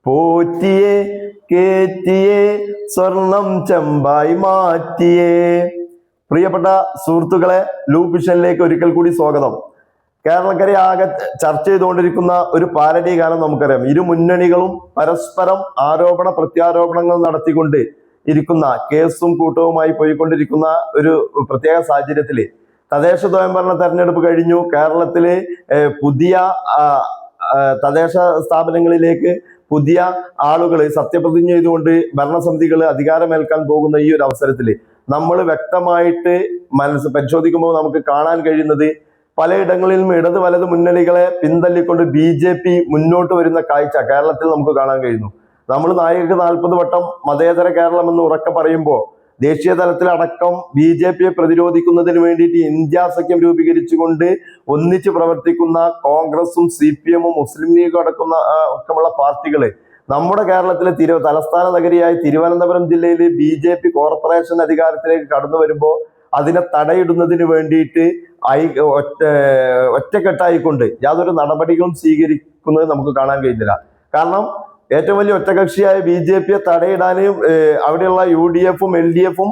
പോറ്റിയെ കേറ്റിയെ സ്വർണം ചെമ്പായി മാറ്റിയേ. പ്രിയപ്പെട്ട സുഹൃത്തുക്കളെ, ലൂപ്പിഷനിലേക്ക് ഒരിക്കൽ കൂടി സ്വാഗതം. കേരളക്കരെ ആകെ ചർച്ച ചെയ്തുകൊണ്ടിരിക്കുന്ന ഒരു പാരഡി കാലം നമുക്കറിയാം. ഇരു മുന്നണികളും പരസ്പരം ആരോപണ പ്രത്യാരോപണങ്ങൾ നടത്തിക്കൊണ്ട് ഇരിക്കുന്ന, കേസും കൂട്ടവുമായി പോയിക്കൊണ്ടിരിക്കുന്ന ഒരു പ്രത്യേക സാഹചര്യത്തില് തദ്ദേശ സ്വയംഭരണ തെരഞ്ഞെടുപ്പ് കഴിഞ്ഞു. കേരളത്തില് പുതിയ തദ്ദേശ സ്ഥാപനങ്ങളിലേക്ക് പുതിയ ആളുകൾ സത്യപ്രതിജ്ഞ ചെയ്തുകൊണ്ട് ഭരണസമിതികൾ അധികാരമേൽക്കാൻ പോകുന്ന ഈ ഒരു അവസരത്തിൽ നമ്മൾ വ്യക്തമായിട്ട് പരിശോധിക്കുമ്പോൾ നമുക്ക് കാണാൻ കഴിയുന്നത് പലയിടങ്ങളിലും ഇടത് വലത് മുന്നണികളെ പിന്തള്ളിക്കൊണ്ട് BJP മുന്നോട്ട് വരുന്ന കാഴ്ച കേരളത്തിൽ നമുക്ക് കാണാൻ കഴിയുന്നു. നമ്മൾ 40 വട്ടം മതേതര കേരളം എന്ന് ഉറക്കെ പറയുമ്പോൾ ദേശീയ തലത്തിലടക്കം BJPയെ പ്രതിരോധിക്കുന്നതിന് വേണ്ടിയിട്ട് ഇന്ത്യ സഖ്യം രൂപീകരിച്ചുകൊണ്ട് ഒന്നിച്ച് പ്രവർത്തിക്കുന്ന കോൺഗ്രസും CPM-ഉം മുസ്ലിം ലീഗും അടക്കുന്ന ഒക്കെയുള്ള പാർട്ടികള് നമ്മുടെ കേരളത്തിലെ തലസ്ഥാന നഗരിയായ തിരുവനന്തപുരം ജില്ലയിൽ BJP കോർപ്പറേഷൻ അധികാരത്തിലേക്ക് കടന്നു വരുമ്പോൾ അതിനെ തടയിടുന്നതിന് വേണ്ടിയിട്ട് ഒറ്റക്കെട്ടായിക്കൊണ്ട് യാതൊരു നടപടികളും സ്വീകരിക്കുന്നത് നമുക്ക് കാണാൻ കഴിയുന്നില്ല. കാരണം ഏറ്റവും വലിയ ഒറ്റകക്ഷിയായ BJPയെ തടയിടാനും അവിടെയുള്ള UDF-ഉം LDF-ഉം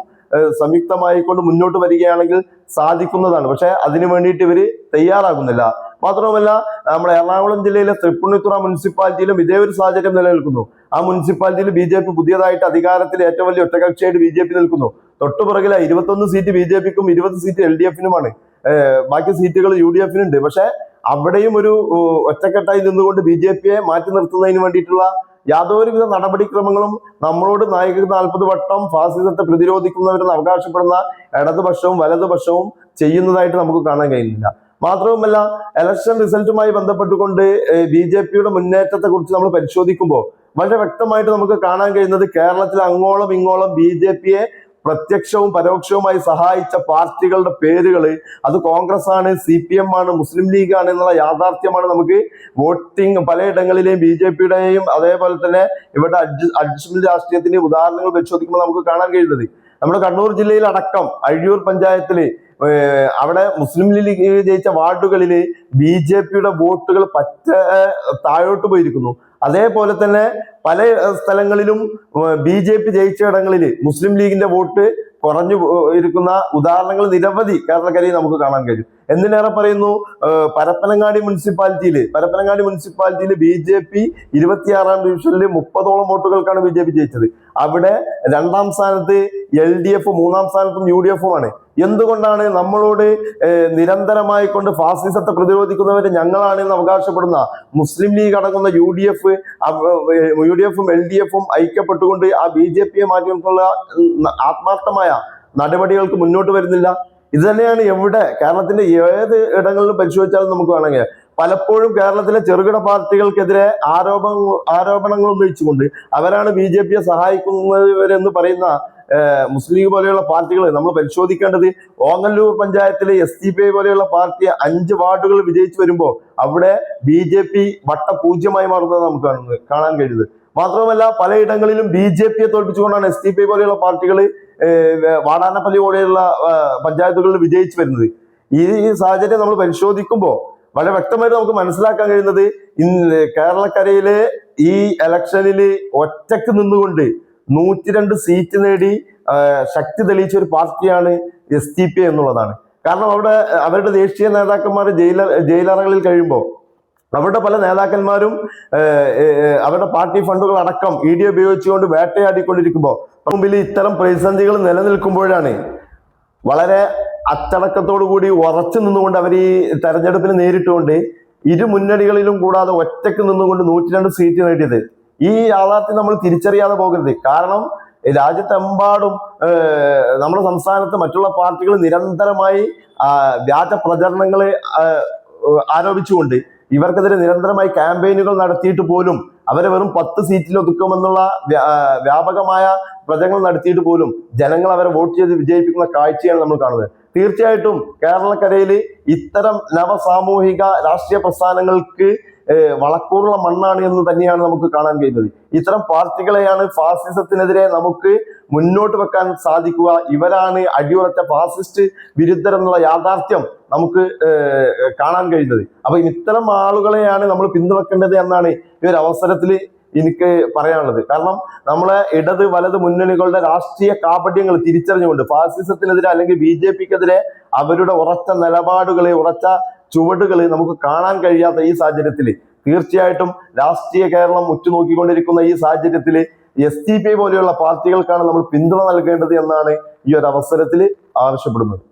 സംയുക്തമായിക്കൊണ്ട് മുന്നോട്ട് വരികയാണെങ്കിൽ സാധിക്കുന്നതാണ്. പക്ഷെ അതിനു വേണ്ടിയിട്ട് ഇവര് തയ്യാറാകുന്നില്ല. മാത്രവുമല്ല, നമ്മുടെ എറണാകുളം ജില്ലയിലെ തൃപ്പൂണിത്തുറ മുനിസിപ്പാലിറ്റിയിലും ഇതേ ഒരു സാഹചര്യം നിലനിൽക്കുന്നു. ആ മുനിസിപ്പാലിറ്റിയിൽ BJP പുതിയതായിട്ട് അധികാരത്തിൽ ഏറ്റവും വലിയ ഒറ്റകക്ഷിയായിട്ട് BJP നിൽക്കുന്നു. തൊട്ടുപുറകിലെ 21 സീറ്റ് BJPക്കും 20 സീറ്റ് LDF-നുമാണ്. ബാക്കി സീറ്റുകൾ UDF-നുണ്ട്. പക്ഷെ അവിടെയും ഒരു ഒറ്റക്കെട്ടായി നിന്നുകൊണ്ട് BJPയെ മാറ്റി നിർത്തുന്നതിന് വേണ്ടിയിട്ടുള്ള യാതൊരുവിധ നടപടിക്രമങ്ങളും നമ്മളോട് 40 വട്ടം ഫാസിസത്തെ പ്രതിരോധിക്കുന്നവരെന്ന് അവകാശപ്പെടുന്ന ഇടതുപക്ഷവും വലതുപക്ഷവും ചെയ്യുന്നതായിട്ട് നമുക്ക് കാണാൻ കഴിയുന്നില്ല. മാത്രവുമല്ല, ഇലക്ഷൻ റിസൾട്ടുമായി ബന്ധപ്പെട്ടുകൊണ്ട് BJPയുടെ മുന്നേറ്റത്തെ കുറിച്ച് നമ്മൾ പരിശോധിക്കുമ്പോൾ വളരെ വ്യക്തമായിട്ട് നമുക്ക് കാണാൻ കഴിയുന്നത് കേരളത്തിൽ അങ്ങോളം ഇങ്ങോളം BJPയെ പ്രത്യക്ഷവും പരോക്ഷവുമായി സഹായിച്ച പാർട്ടികളുടെ പേരുകള് അത് കോൺഗ്രസ് ആണ്, CPM ആണ്, മുസ്ലിം ലീഗ് ആണ് എന്നുള്ള യാഥാർത്ഥ്യമാണ് നമുക്ക് വോട്ടിംഗ് പലയിടങ്ങളിലെയും BJPയുടെയും അതേപോലെ തന്നെ ഇവിടെ അഡ്ജസ്റ്റ്മെന്റ് രാഷ്ട്രീയത്തിന്റെ ഉദാഹരണങ്ങൾ പരിശോധിക്കുമ്പോൾ നമുക്ക് കാണാൻ കഴിയുന്നത് നമ്മുടെ കണ്ണൂർ ജില്ലയിൽ അടക്കം അഴിയൂർ പഞ്ചായത്തില് അവിടെ മുസ്ലിം ലീഗ് ജയിച്ച വാർഡുകളില് BJPയുടെ വോട്ടുകൾ താഴോട്ട് പോയിരിക്കുന്നു. അതേപോലെ തന്നെ പല സ്ഥലങ്ങളിലും BJP ജയിച്ച ഇടങ്ങളിൽ മുസ്ലിം ലീഗിന്റെ വോട്ട് കുറഞ്ഞു ഇരിക്കുന്ന ഉദാഹരണങ്ങൾ നിരവധി കേരളക്കരയിൽ നമുക്ക് കാണാൻ കഴിയും. എന്തിനേറെ പറയുന്നു, പരപ്പനങ്ങാടി മുനിസിപ്പാലിറ്റിയിൽ BJP 26-ാം ഡിവിഷനിൽ 30ഓളം വോട്ടുകൾക്കാണ് BJP ജയിച്ചത്. അവിടെ 2ാം സ്ഥാനത്ത് LDF, 3ാം സ്ഥാനത്തും UDF-ഉമാണ്. എന്തുകൊണ്ടാണ് നമ്മളോട് നിരന്തരമായി കൊണ്ട് ഫാസിസത്തെ പ്രതിരോധിക്കുന്നവര് ഞങ്ങളാണെന്ന് അവകാശപ്പെടുന്ന മുസ്ലിം ലീഗ് അടങ്ങുന്ന UDF-ഉം LDF-ഉം ഐക്യപ്പെട്ടുകൊണ്ട് ആ BJPയെ മാറ്റിയുള്ള ആത്മാർത്ഥമായ നടപടികൾക്ക് മുന്നോട്ട് വരുന്നില്ല? ഇത് തന്നെയാണ് എവിടെ കേരളത്തിന്റെ ഏത് ഇടങ്ങളിലും പരിശോധിച്ചാലും നമുക്ക് വേണമെങ്കിൽ പലപ്പോഴും കേരളത്തിലെ ചെറുകിട പാർട്ടികൾക്കെതിരെ ആരോപണങ്ങൾ ഉന്നയിച്ചുകൊണ്ട് അവരാണ് BJPയെ സഹായിക്കുന്നവരെന്ന് പറയുന്ന മുസ്ലിം ലീഗ് പോലെയുള്ള പാർട്ടികൾ നമ്മൾ പരിശോധിക്കേണ്ടത്. ഓങ്ങല്ലൂർ പഞ്ചായത്തിലെ SDPI പോലെയുള്ള പാർട്ടി 5 വാർഡുകൾ വിജയിച്ചു വരുമ്പോൾ അവിടെ BJP വട്ടപൂജ്യമായി മാറുന്നത് നമുക്ക് കാണാൻ കഴിയുന്നത്. മാത്രമല്ല, പലയിടങ്ങളിലും BJPയെ തോൽപ്പിച്ചുകൊണ്ടാണ് SDPI പോലെയുള്ള പാർട്ടികൾ വാടാനപ്പള്ളി പോലെയുള്ള പഞ്ചായത്തുകളിൽ വിജയിച്ചു വരുന്നത്. ഈ സാഹചര്യം നമ്മൾ പരിശോധിക്കുമ്പോൾ വളരെ വ്യക്തമായിട്ട് നമുക്ക് മനസ്സിലാക്കാൻ കഴിയുന്നത് കേരളക്കരയിലെ ഈ ഇലക്ഷനിൽ ഒറ്റക്ക് നിന്നുകൊണ്ട് 102 സീറ്റ് നേടി ശക്തി തെളിയിച്ച ഒരു പാർട്ടിയാണ് SDPI എന്നുള്ളതാണ്. കാരണം അവിടെ അവരുടെ ദേശീയ നേതാക്കന്മാർ ജയിലറകളിൽ കഴിയുമ്പോൾ അവരുടെ പല നേതാക്കന്മാരും അവരുടെ പാർട്ടി ഫണ്ടുകൾ അടക്കം ED ഉപയോഗിച്ചുകൊണ്ട് വേട്ടയാടിക്കൊണ്ടിരിക്കുമ്പോൾ മുമ്പിൽ ഇത്തരം പ്രതിസന്ധികൾ നിലനിൽക്കുമ്പോഴാണ് വളരെ അച്ചടക്കത്തോടു കൂടി ഉറച്ചു നിന്നുകൊണ്ട് അവർ ഈ തെരഞ്ഞെടുപ്പിന് നേരിട്ടുകൊണ്ട് ഇരു മുന്നണികളിലും കൂടാതെ ഒറ്റക്ക് നിന്നുകൊണ്ട് 102 സീറ്റ് നേടിയത്. ഈ യാഥാർത്ഥ്യം നമ്മൾ തിരിച്ചറിയാതെ പോകരുത്. കാരണം രാജ്യത്തെമ്പാടും നമ്മുടെ സംസ്ഥാനത്ത് മറ്റുള്ള പാർട്ടികൾ നിരന്തരമായി വ്യാജ പ്രചരണങ്ങൾ ആരോപിച്ചുകൊണ്ട് ഇവർക്കെതിരെ നിരന്തരമായി ക്യാമ്പയിനുകൾ നടത്തിയിട്ട് പോലും അവരെ വെറും 10 സീറ്റിൽ ഒതുക്കുമെന്നുള്ള വ്യാപകമായ പ്രചരണങ്ങൾ നടത്തിയിട്ട് പോലും ജനങ്ങൾ അവരെ വോട്ട് ചെയ്ത് വിജയിപ്പിക്കുന്ന കാഴ്ചയാണ് നമ്മൾ കാണുന്നത്. തീർച്ചയായിട്ടും കേരളക്കരയിൽ ഇത്തരം നവസാമൂഹിക രാഷ്ട്രീയ പ്രസ്ഥാനങ്ങൾക്ക് വളക്കൂറുള്ള മണ്ണാണ് എന്ന് തന്നെയാണ് നമുക്ക് കാണാൻ കഴിയുന്നത്. ഇത്തരം പാർട്ടികളെയാണ് ഫാസിസത്തിനെതിരെ നമുക്ക് മുന്നോട്ട് വെക്കാൻ സാധിക്കുക. ഇവരാണ് അടിയുറച്ച ഫാസിസ്റ്റ് വിരുദ്ധരെന്നുള്ള യാഥാർത്ഥ്യം നമുക്ക് കാണാൻ കഴിയുന്നത്. അപ്പൊ ഇത്തരം ആളുകളെയാണ് നമ്മൾ പിന്തുണക്കേണ്ടത് എന്നാണ് ഈ ഒരു അവസരത്തിൽ എനിക്ക് പറയാനുള്ളത്. കാരണം നമ്മളെ ഇടത് വലത് മുന്നണികളുടെ രാഷ്ട്രീയ കാപട്യങ്ങൾ തിരിച്ചറിഞ്ഞുകൊണ്ട് ഫാസിസത്തിനെതിരെ അല്ലെങ്കിൽ BJPക്കെതിരെ അവരുടെ ഉറച്ച നിലപാടുകളെ, ഉറച്ച ചുവടുകളെ നമുക്ക് കാണാൻ കഴിയാത്ത ഈ സാഹചര്യത്തിൽ തീർച്ചയായിട്ടും രാഷ്ട്രീയ കേരളം ഉറ്റുനോക്കിക്കൊണ്ടിരിക്കുന്ന ഈ സാഹചര്യത്തിൽ SDPI പോലെയുള്ള പാർട്ടികൾക്കാണ് നമ്മൾ പിന്തുണ നൽകേണ്ടത് എന്നാണ് ഈ ഒരു അവസരത്തിൽ ആവശ്യപ്പെടുന്നത്.